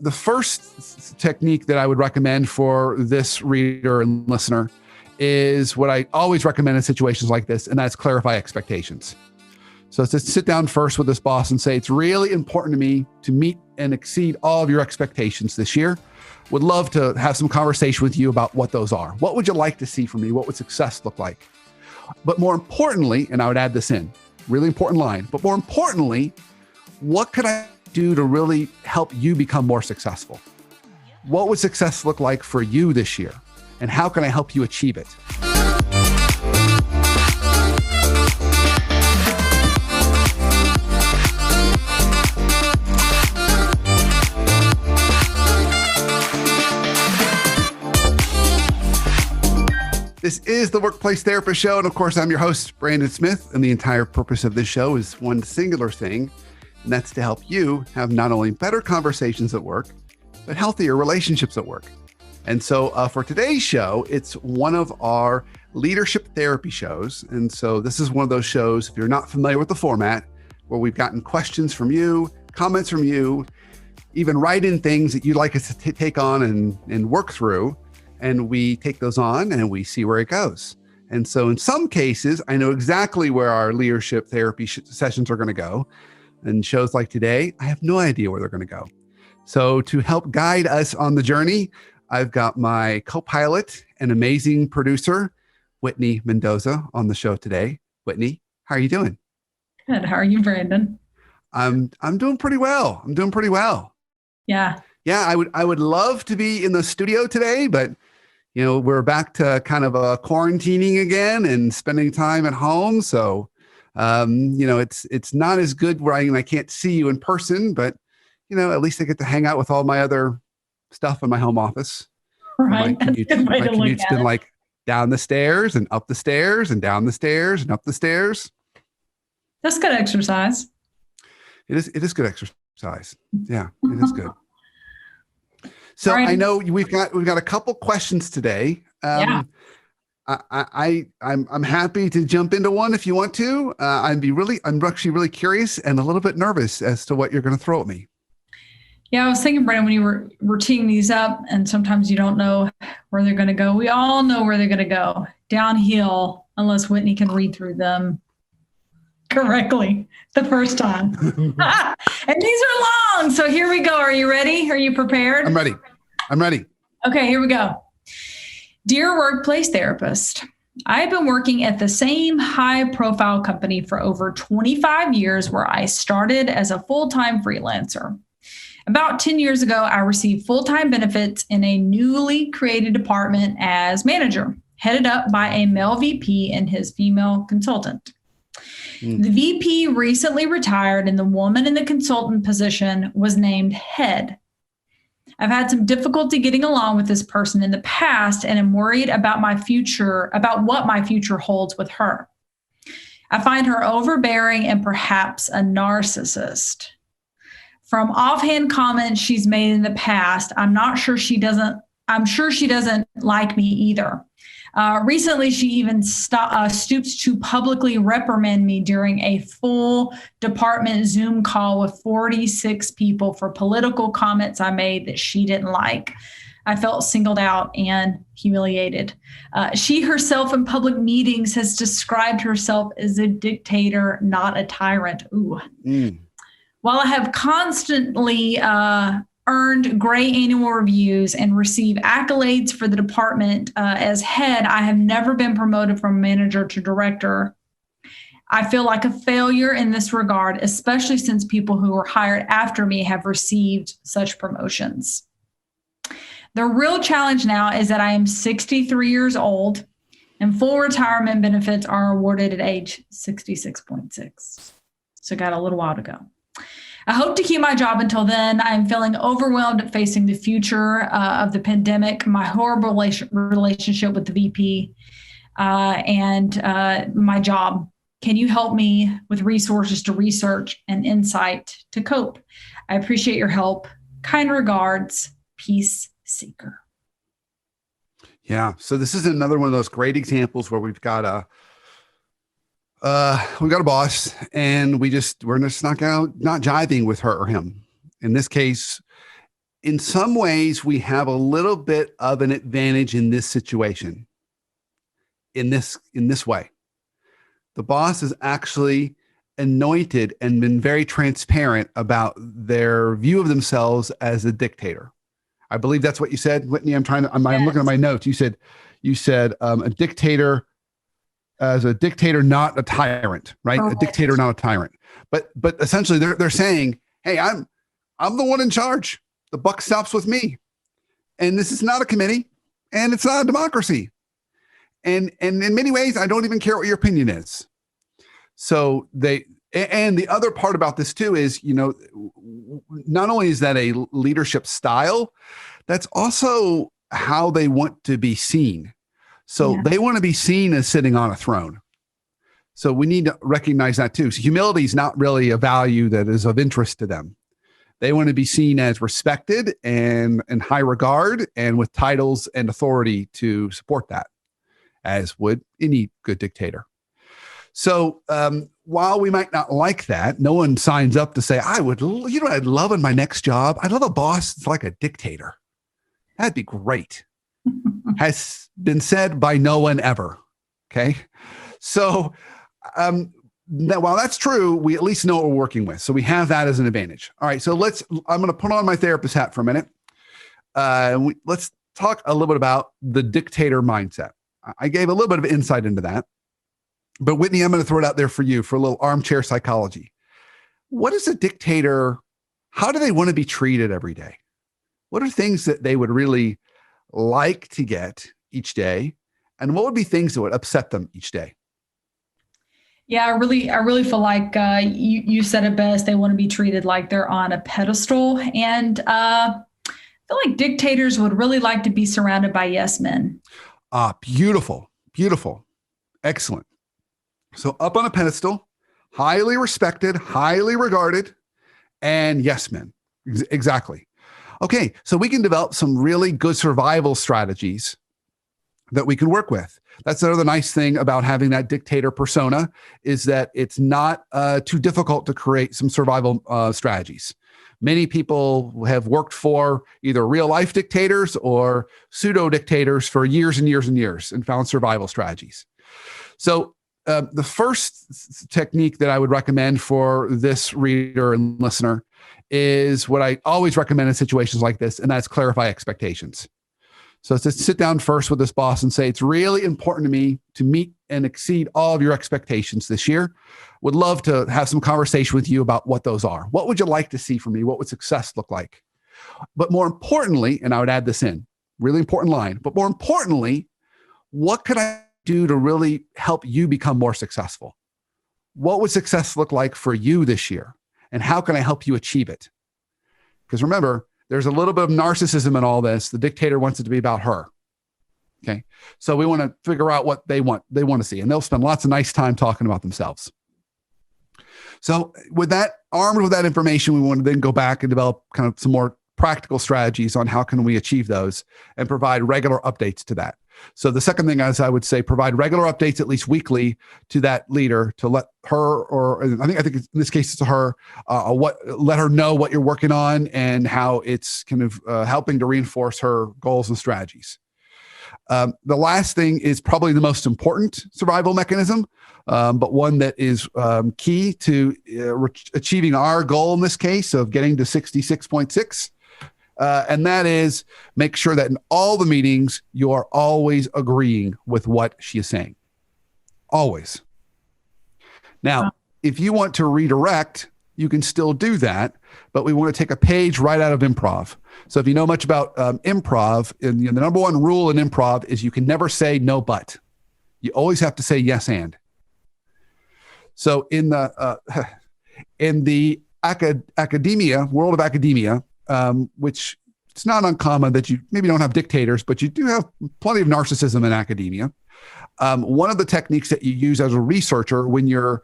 The first technique that I would recommend for this reader and listener is what I always recommend in situations like this, and that's clarify expectations. So to sit down first with this boss and say, it's really important to me to meet and exceed all of your expectations this year. Would love to have some conversation with you about what those are. What would you like to see from me? What would success look like? But more importantly, and I would add this in, really important line, but more importantly, what could I do to really help you become more successful? What would success look like for you this year? And how can I help you achieve it? This is the Workplace Therapist Show. And of course, I'm your host, Brandon Smith. And the entire purpose of this show is one singular thing, and that's to help you have not only better conversations at work, but healthier relationships at work. And so for today's show, it's one of our leadership therapy shows. And so this is one of those shows, if you're not familiar with the format, where we've gotten questions from you, comments from you, even write in things that you'd like us to take on and work through. And we take those on and we see where it goes. And so in some cases, I know exactly where our leadership therapy sessions are going to go. And shows like today, I have no idea where they're going to go. So to help guide us on the journey, I've got my co-pilot and amazing producer, Whitney Mendoza, on the show today. Whitney, how are you doing? Good. How are you, Brandon? I'm doing pretty well. Yeah. Yeah, I would love to be in the studio today, but we're back to kind of quarantining again and spending time at home. So, it's not as good where I can't see you in person, but at least I get to hang out with all my other stuff in my home office. Right. My commute's been like down the stairs and up the stairs and down the stairs and up the stairs. That's good exercise. It is good exercise. Yeah, it is good. So right. I know we've got a couple questions today. I'm happy to jump into one if you want to. I'm actually really curious and a little bit nervous as to what you're going to throw at me. Yeah, I was thinking, Brandon, when you were teeing these up, and sometimes you don't know where they're going to go. We all know where they're going to go, downhill, unless Whitney can read through them correctly the first time. And these are long. So here we go. Are you ready? Are you prepared? I'm ready. Okay, here we go. Dear Workplace Therapist, I've been working at the same high-profile company for over 25 years where I started as a full-time freelancer. About 10 years ago, I received full-time benefits in a newly created department as manager, headed up by a male VP and his female consultant. The VP recently retired and the woman in the consultant position was named head. I've had some difficulty getting along with this person in the past and am worried about what my future holds with her. I find her overbearing and perhaps a narcissist. From offhand comments she's made in the past, I'm sure she doesn't like me either. Recently, she even stoops to publicly reprimand me during a full department Zoom call with 46 people for political comments I made that she didn't like. I felt singled out and humiliated. She herself in public meetings has described herself as a dictator, not a tyrant. Ooh. While I have constantly earned great annual reviews and receive accolades for the department as head, I have never been promoted from manager to director. I feel like a failure in this regard, especially since people who were hired after me have received such promotions. The real challenge now is that I am 63 years old and full retirement benefits are awarded at age 66.6. So got a little while to go. I hope to keep my job until then. I'm feeling overwhelmed at facing the future of the pandemic, my horrible relationship with the VP, and my job. Can you help me with resources to research and insight to cope? I appreciate your help. Kind regards, Peace Seeker. Yeah. So this is another one of those great examples where we've got a boss and we're just not jiving with her or him. In this case, in some ways, we have a little bit of an advantage in this situation. In this way, the boss is actually anointed and been very transparent about their view of themselves as a dictator. I believe that's what you said, Whitney. I'm looking at my notes. You said a dictator, as a dictator, not a tyrant, right? Correct. A dictator, not a tyrant. But essentially, they're saying, hey, I'm the one in charge. The buck stops with me, and this is not a committee, and it's not a democracy. And in many ways, I don't even care what your opinion is. So and the other part about this too is, not only is that a leadership style, that's also how they want to be seen. So they want to be seen as sitting on a throne. So we need to recognize that too. So humility is not really a value that is of interest to them. They want to be seen as respected and in high regard and with titles and authority to support that, as would any good dictator. So while we might not like that, no one signs up to say, what I'd love in my next job? I'd love a boss that's like a dictator. That'd be great. Has been said by no one ever. Okay. So while that's true, we at least know what we're working with. So we have that as an advantage. All right. So I'm going to put on my therapist hat for a minute. Let's talk a little bit about the dictator mindset. I gave a little bit of insight into that. But Whitney, I'm going to throw it out there for you for a little armchair psychology. What is a dictator? How do they want to be treated every day? What are things that they would really like to get each day? And what would be things that would upset them each day? Yeah, I really feel like you said it best. They want to be treated like they're on a pedestal. And I feel like dictators would really like to be surrounded by yes men. Beautiful, beautiful. Excellent. So up on a pedestal, highly respected, highly regarded, and yes men. Exactly. Okay, so we can develop some really good survival strategies that we can work with. That's another nice thing about having that dictator persona, is that it's not too difficult to create some survival strategies. Many people have worked for either real life dictators or pseudo dictators for years and years and years and found survival strategies. So the first technique that I would recommend for this reader and listener is what I always recommend in situations like this, and that's clarify expectations. So to sit down first with this boss and say, it's really important to me to meet and exceed all of your expectations this year. Would love to have some conversation with you about what those are. What would you like to see from me? What would success look like? But more importantly, and I would add this in, really important line, but more importantly, what could I do to really help you become more successful? What would success look like for you this year? And how can I help you achieve it? Because remember, there's a little bit of narcissism in all this. The dictator wants it to be about her. Okay. So we want to figure out what they want to see. And they'll spend lots of nice time talking about themselves. So with that, armed with that information, we want to then go back and develop kind of some more practical strategies on how can we achieve those and provide regular updates to that. So the second thing is, I would say, provide regular updates at least weekly to that leader to let her, or I think in this case it's her, let her know what you're working on and how it's kind of helping to reinforce her goals and strategies. The last thing is probably the most important survival mechanism, but one that is key to achieving our goal in this case of getting to 66.6. And that is make sure that in all the meetings, you are always agreeing with what she is saying. Always. Now, if you want to redirect, you can still do that, but we want to take a page right out of improv. So if you know much about improv, and the number one rule in improv is you can never say no, but. You always have to say yes, and. So in the academia, world of academia, which it's not uncommon that you maybe don't have dictators, but you do have plenty of narcissism in academia. One of the techniques that you use as a researcher when you're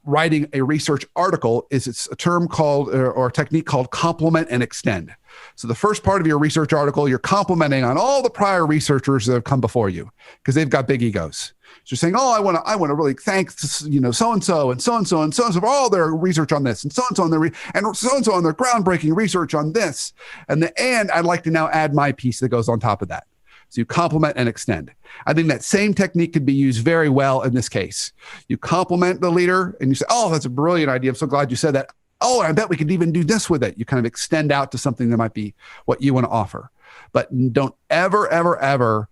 writing a research article is it's a term called, or a technique called complement and extend. So the first part of your research article, you're complimenting on all the prior researchers that have come before you because they've got big egos. So saying, oh, I want to really thank, so-and-so and so-and-so and so-and-so for all their research on this and so-and-so on and so-and-so on their groundbreaking research on this. And I'd like to now add my piece that goes on top of that. So you compliment and extend. I think that same technique could be used very well in this case. You compliment the leader and you say, oh, that's a brilliant idea. I'm so glad you said that. Oh, I bet we could even do this with it. You kind of extend out to something that might be what you want to offer. But don't ever, ever, ever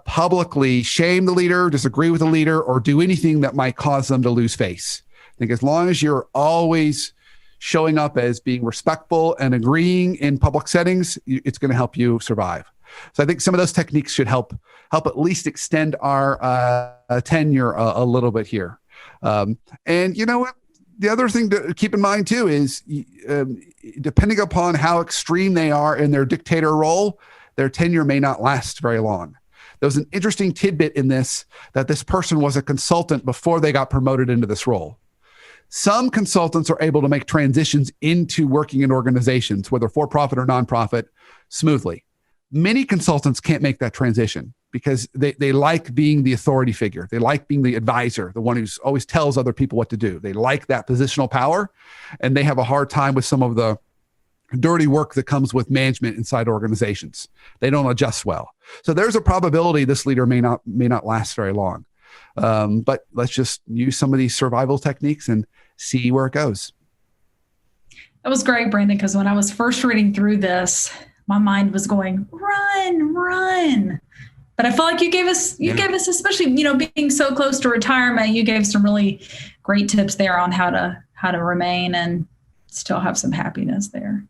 publicly shame the leader, disagree with the leader, or do anything that might cause them to lose face. I think as long as you're always showing up as being respectful and agreeing in public settings, it's going to help you survive. So I think some of those techniques should help at least extend our tenure a little bit here. And you know what? The other thing to keep in mind too is depending upon how extreme they are in their dictator role, their tenure may not last very long. There was an interesting tidbit in this that this person was a consultant before they got promoted into this role. Some consultants are able to make transitions into working in organizations, whether for-profit or nonprofit, smoothly. Many consultants can't make that transition because they like being the authority figure. They like being the advisor, the one who always tells other people what to do. They like that positional power, and they have a hard time with some of the dirty work that comes with management inside organizations. They don't adjust well. So there's a probability this leader may not last very long. But let's just use some of these survival techniques and see where it goes. That was great, Brandon, because when I was first reading through this, my mind was going, run. But I feel like you gave us, especially, being so close to retirement, you gave some really great tips there on how to remain and still have some happiness there.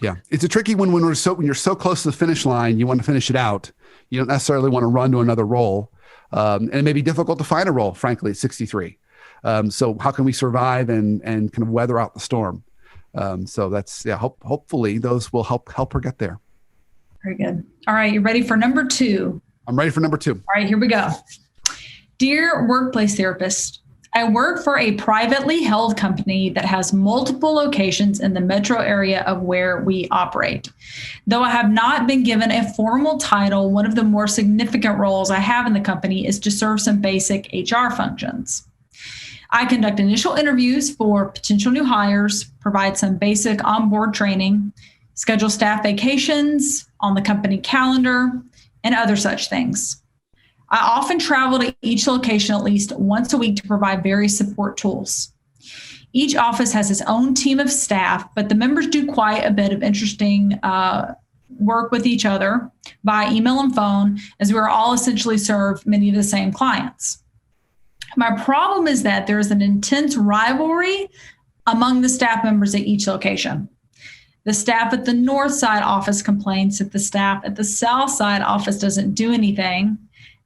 Yeah. It's a tricky one when you're so close to the finish line, you want to finish it out. You don't necessarily want to run to another role. And it may be difficult to find a role, frankly, at 63. So how can we survive and kind of weather out the storm? So that's, hopefully those will help her get there. Very good. All right. You ready for number 2? I'm ready for number 2. All right, here we go. Dear workplace therapist, I work for a privately held company that has multiple locations in the metro area of where we operate. Though I have not been given a formal title, one of the more significant roles I have in the company is to serve some basic HR functions. I conduct initial interviews for potential new hires, provide some basic onboard training, schedule staff vacations on the company calendar, and other such things. I often travel to each location at least once a week to provide various support tools. Each office has its own team of staff, but the members do quite a bit of interesting work with each other by email and phone, as we are all essentially serve many of the same clients. My problem is that there is an intense rivalry among the staff members at each location. The staff at the north side office complains that the staff at the south side office doesn't do anything.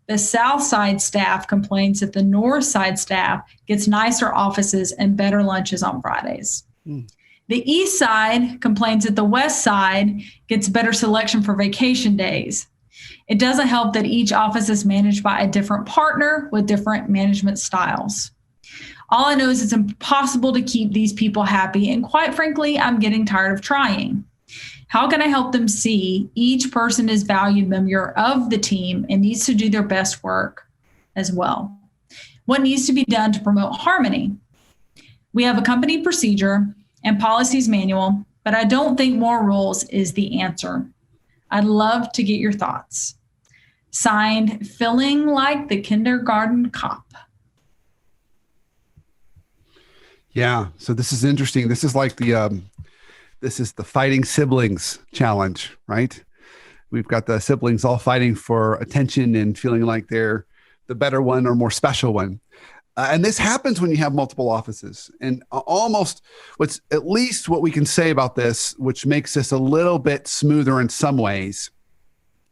The south side staff complains that the north side staff gets nicer offices and better lunches on Fridays. The east side complains that the west side gets better selection for vacation days. It doesn't help that each office is managed by a different partner with different management styles. All I know is it's impossible to keep these people happy, and quite frankly, I'm getting tired of trying. How can I help them see each person is valued member of the team and needs to do their best work as well? What needs to be done to promote harmony? We have a company procedure and policies manual, but I don't think more rules is the answer. I'd love to get your thoughts. Signed, feeling like the kindergarten cop. Yeah. So this is interesting. This is like this is the fighting siblings challenge, right? We've got the siblings all fighting for attention and feeling like they're the better one or more special one. And this happens when you have multiple offices. And almost at least what we can say about this, which makes this a little bit smoother in some ways,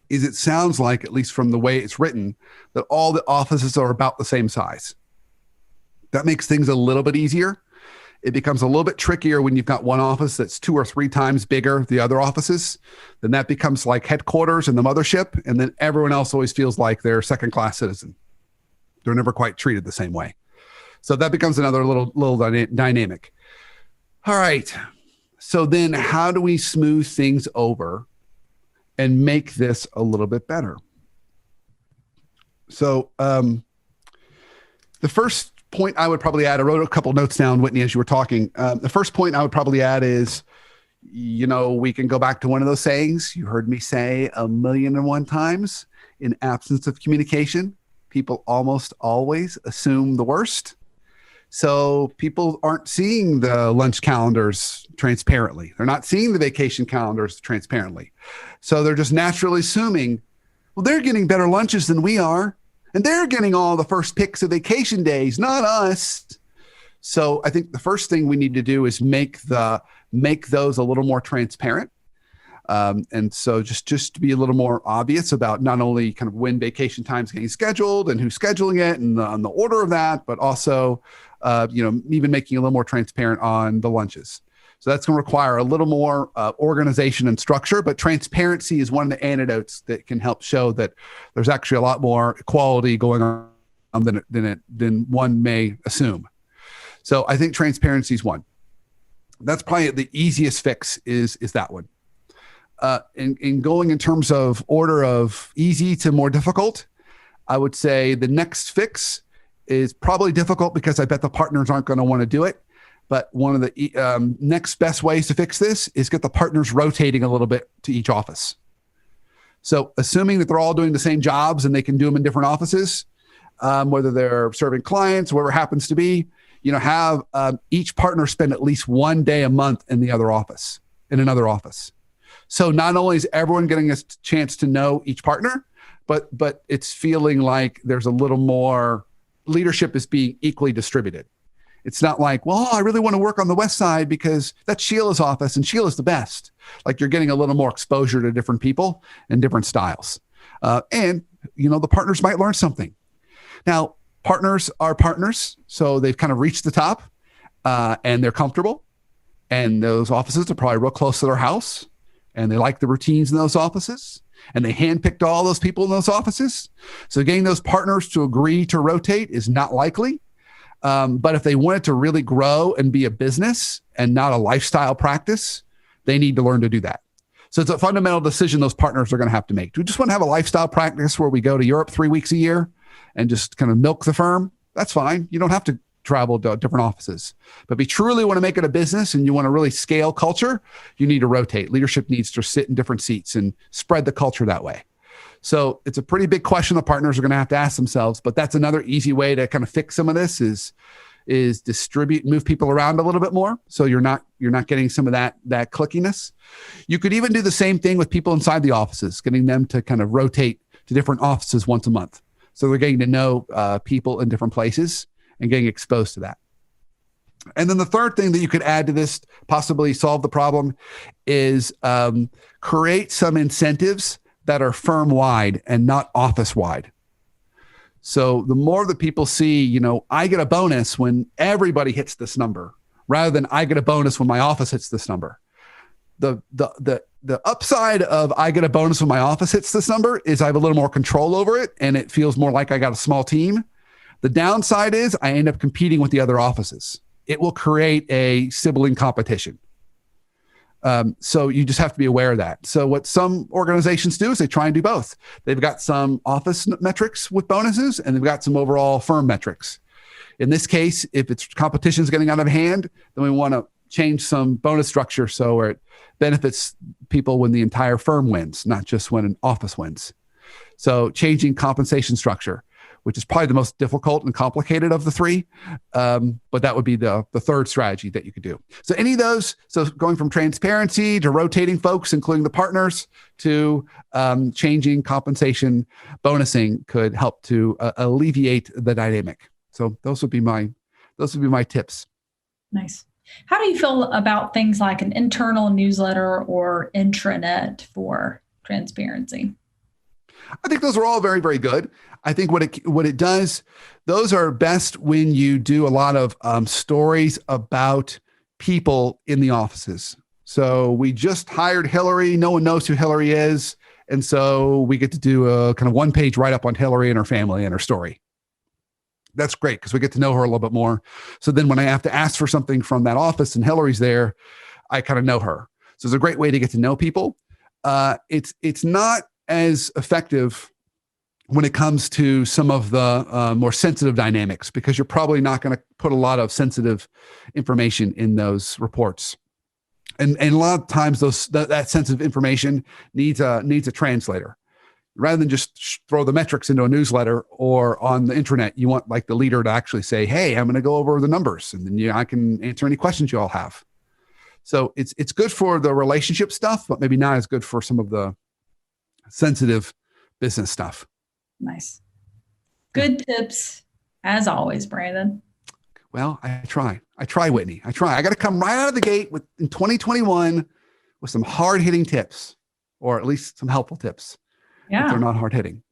is it sounds like, at least from the way it's written, that all the offices are about the same size. That makes things a little bit easier. It becomes a little bit trickier when you've got one office that's 2 or 3 times bigger than the other offices. Then that becomes like headquarters and the mothership. And then everyone else always feels like they're second-class citizen. They're never quite treated the same way. So that becomes another little dynamic. All right. So then how do we smooth things over and make this a little bit better? So the first point I would probably add, I wrote a couple notes down, Whitney, as you were talking. The first point I would probably add is, we can go back to one of those sayings you heard me say 1,000,001 times. In absence of communication, people almost always assume the worst. So people aren't seeing the lunch calendars transparently. They're not seeing the vacation calendars transparently. So they're just naturally assuming, well, they're getting better lunches than we are. And they're getting all the first picks of vacation days, not us. So I think the first thing we need to do is make those a little more transparent. And so just to be a little more obvious about not only kind of when vacation time is getting scheduled and who's scheduling it and the order of that, but also, even making it a little more transparent on the lunches. So that's going to require a little more organization and structure, but transparency is one of the antidotes that can help show that there's actually a lot more equality going on than one may assume. So I think transparency is one. That's probably the easiest fix is that one. In going in terms of order of easy to more difficult, I would say the next fix is probably difficult because I bet the partners aren't going to want to do it. But one of the next best ways to fix this is get the partners rotating a little bit to each office. So assuming that they're all doing the same jobs and they can do them in different offices, whether they're serving clients, whatever it happens to be, have each partner spend at least one day a month in another office. So not only is everyone getting a chance to know each partner, but it's feeling like there's a little more leadership is being equally distributed. It's not like, well, I really want to work on the West Side because that's Sheila's office and Sheila's the best. Like you're getting a little more exposure to different people and different styles. And the partners might learn something. Now, partners are partners. So they've kind of reached the top and they're comfortable. And those offices are probably real close to their house. And they like the routines in those offices. And they handpicked all those people in those offices. So getting those partners to agree to rotate is not likely. But if they want it to really grow and be a business and not a lifestyle practice, they need to learn to do that. So it's a fundamental decision those partners are going to have to make. Do we just want to have a lifestyle practice where we go to Europe 3 weeks a year and just kind of milk the firm? That's fine. You don't have to travel to different offices. But if you truly want to make it a business and you want to really scale culture, you need to rotate. Leadership needs to sit in different seats and spread the culture that way. So it's a pretty big question the partners are going to have to ask themselves, but that's another easy way to kind of fix some of this is distribute, move people around a little bit more. So you're not getting some of that clickiness. You could even do the same thing with people inside the offices, getting them to kind of rotate to different offices once a month. So they're getting to know people in different places and getting exposed to that. And then the third thing that you could add to this, possibly solve the problem, is create some incentives that are firm-wide and not office-wide. So the more that people see, I get a bonus when everybody hits this number, rather than I get a bonus when my office hits this number. The upside of I get a bonus when my office hits this number is I have a little more control over it, and it feels more like I got a small team. The downside is I end up competing with the other offices. It will create a sibling competition. So you just have to be aware of that. So what some organizations do is they try and do both. They've got some office metrics with bonuses and they've got some overall firm metrics. In this case, if it's competition is getting out of hand, then we want to change some bonus structure so it benefits people when the entire firm wins, not just when an office wins. So changing compensation structure, which is probably the most difficult and complicated of the three. But that would be the third strategy that you could do. So any of those, so going from transparency to rotating folks, including the partners, to changing compensation bonusing could help to alleviate the dynamic. So those would be my tips. Nice. How do you feel about things like an internal newsletter or intranet for transparency? I think those are all very, very good. I think what it does, those are best when you do a lot of stories about people in the offices. So we just hired Hillary. No one knows who Hillary is. And so we get to do a kind of one-page write-up on Hillary and her family and her story. That's great because we get to know her a little bit more. So then when I have to ask for something from that office and Hillary's there, I kind of know her. So it's a great way to get to know people. It's not as effective when it comes to some of the more sensitive dynamics, because you're probably not going to put a lot of sensitive information in those reports. And a lot of times that sensitive information needs a translator. Rather than just throw the metrics into a newsletter or on the intranet, you want like the leader to actually say, hey, I'm going to go over the numbers, and then I can answer any questions you all have. So it's good for the relationship stuff, but maybe not as good for some of the sensitive business stuff. Nice. Good tips, as always, Brandon. Well, I try, Whitney. I got to come right out of the gate in 2021 with some hard-hitting tips, or at least some helpful tips. Yeah. If they're not hard-hitting.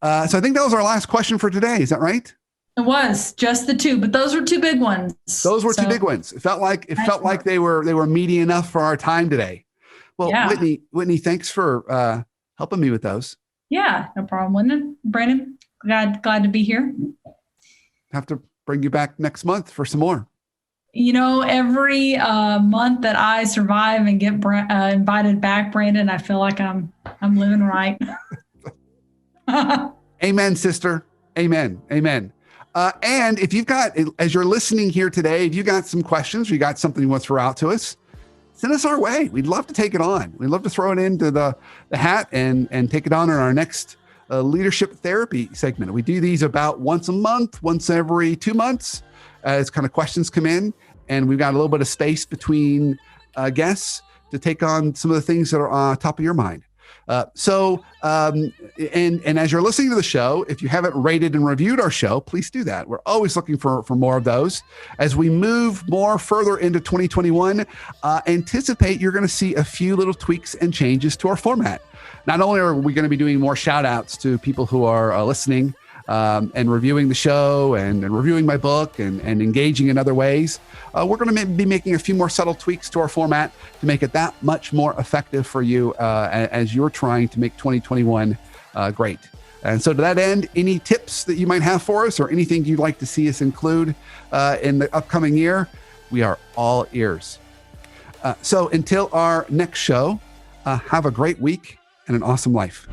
So I think that was our last question for today. Is that right? It was just the two, but those were two big ones. Those were two big ones. It felt like they were meaty enough for our time today. Well, yeah. Whitney, thanks for helping me with those. Yeah, no problem, Brandon. Glad to be here. Have to bring you back next month for some more. Every month that I survive and get invited back, Brandon, I feel like I'm living right. Amen, sister. Amen. And if you've got, as you're listening here today, if you got some questions, or you got something you want to throw out to us, send us our way. We'd love to take it on. We'd love to throw it into the hat and take it on in our next leadership therapy segment. We do these about once a month, once every 2 months, as kind of questions come in, and we've got a little bit of space between guests to take on some of the things that are on top of your mind. And as you're listening to the show, if you haven't rated and reviewed our show, please do that. We're always looking for more of those. As we move more further into 2021, anticipate you're going to see a few little tweaks and changes to our format. Not only are we going to be doing more shout outs to people who are listening and reviewing the show and reviewing my book and engaging in other ways, we're going to be making a few more subtle tweaks to our format to make it that much more effective for you as you're trying to make 2021 great. And so to that end, any tips that you might have for us or anything you'd like to see us include in the upcoming year, we are all ears. So until our next show, have a great week and an awesome life.